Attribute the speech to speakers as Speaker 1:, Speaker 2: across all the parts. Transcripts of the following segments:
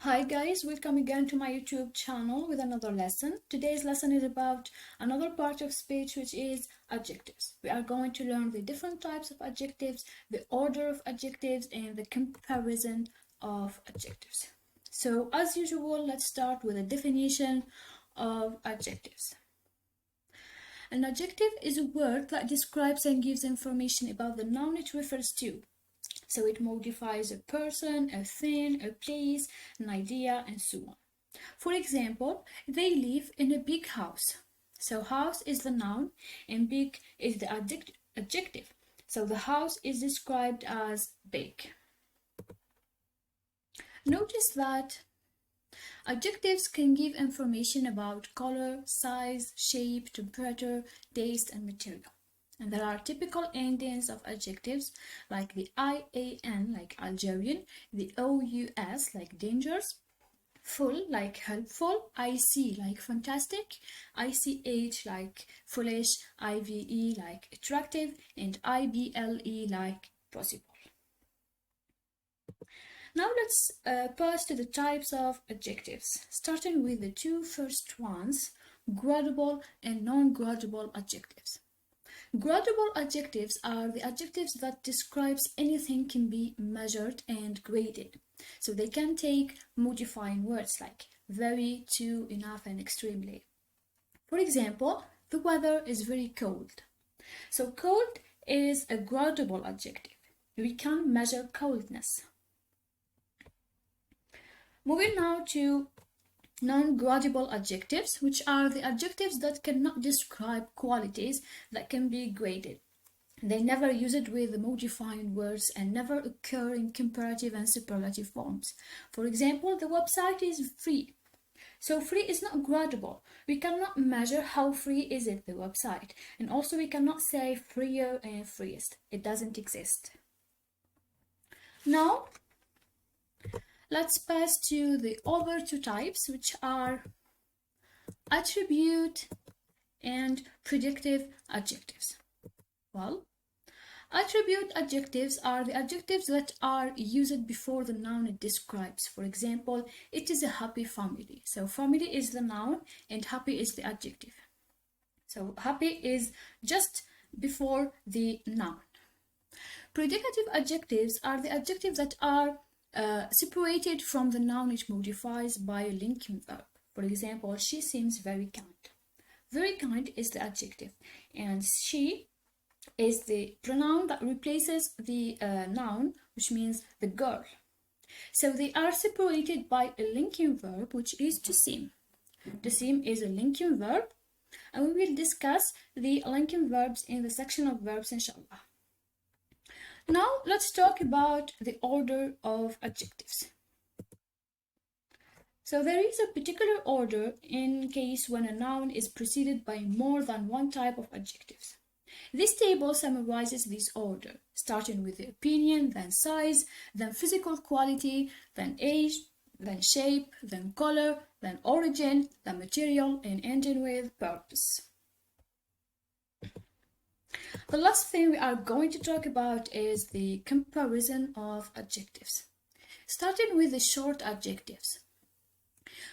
Speaker 1: Hi guys, welcome again to my YouTube channel with another lesson. Today's lesson is about another part of speech, which is adjectives. We are going to learn the different types of adjectives, the order of adjectives, and the comparison of adjectives. So as usual, let's start with a definition of adjectives. An adjective is a word that describes and gives information about the noun it refers to. So it modifies a person, a thing, a place, an idea, and so on. For example, they live in a big house. So house is the noun and big is the adjective. So the house is described as big. Notice that adjectives can give information about color, size, shape, temperature, taste, and material. And there are typical endings of adjectives like the IAN, like Algerian, the OUS, like dangerous, full, like helpful, IC, like fantastic, ICH, like foolish, IVE, like attractive, and IBLE, like possible. Now let's pass to the types of adjectives, starting with the two first ones, gradable and non-gradable adjectives. Gradable adjectives are the adjectives that describes anything can be measured and graded. So they can take modifying words like very, too, enough, and extremely. For example, the weather is very cold. So cold is a gradable adjective. We can measure coldness. Moving now to non-gradable adjectives, which are the adjectives that cannot describe qualities that can be graded. They never use it with modifying words and never occur in comparative and superlative forms. For example, the website is free. So free is not gradable. We cannot measure how free is it, the website. And also we cannot say freer and freest. It doesn't exist. Now, let's pass to the other two types, which are attribute and predictive adjectives. Well, attribute adjectives are the adjectives that are used before the noun it describes. For example, it is a happy family. So family is the noun and happy is the adjective. So happy is just before the noun. Predicative adjectives are the adjectives that are separated from the noun it modifies by a linking verb. For example, she seems very kind. Very kind is the adjective, and she is the pronoun that replaces the noun, which means the girl. So they are separated by a linking verb, which is to seem. To seem is a linking verb, and we will discuss the linking verbs in the section of verbs, inshallah. Now let's talk about the order of adjectives. So there is a particular order in case when a noun is preceded by more than one type of adjectives. This table summarizes this order, starting with the opinion, then size, then physical quality, then age, then shape, then color, then origin, then material, and ending with purpose. The last thing we are going to talk about is the comparison of adjectives. Starting with the short adjectives.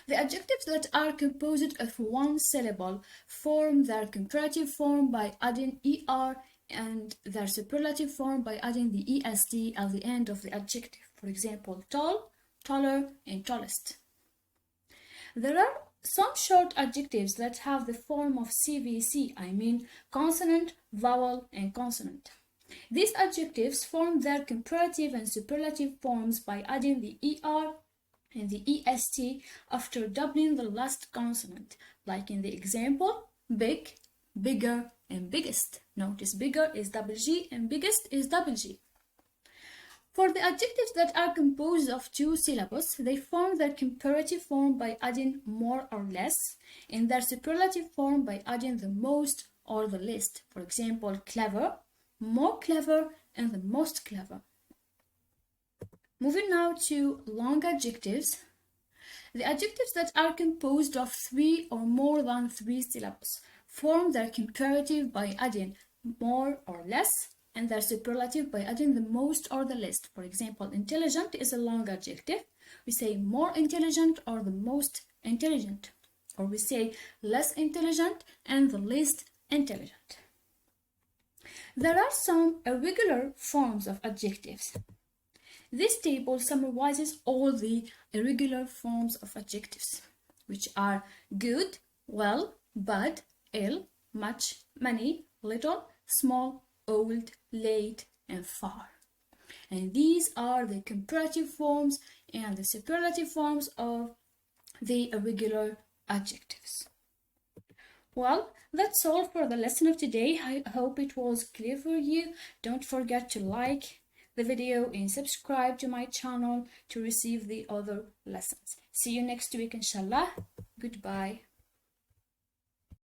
Speaker 1: The adjectives that are composed of one syllable form their comparative form by adding er and their superlative form by adding the est at the end of the adjective. For example, tall, taller, and tallest. There are some short adjectives that have the form of CVC, I mean consonant, vowel, and consonant. These adjectives form their comparative and superlative forms by adding the er and the est after doubling the last consonant, like in the example, big, bigger, and biggest. Notice bigger is double G and biggest is double G. For the adjectives that are composed of two syllables, they form their comparative form by adding more or less, and their superlative form by adding the most or the least. For example, clever, more clever, and the most clever. Moving now to long adjectives. The adjectives that are composed of three or more than three syllables form their comparative by adding more or less, and their superlative by adding the most or the least. For example, intelligent is a long adjective, We say more intelligent or the most intelligent, or we say less intelligent and the least intelligent. There are some irregular forms of adjectives. This table summarizes all the irregular forms of adjectives, which are good, well, bad, ill, much, many, little, small, old, late, and far. And these are the comparative forms and the superlative forms of the irregular adjectives. Well, that's all for the lesson of today. I hope it was clear for you. Don't forget to like the video and subscribe to my channel to receive the other lessons. See you next week, inshallah. Goodbye.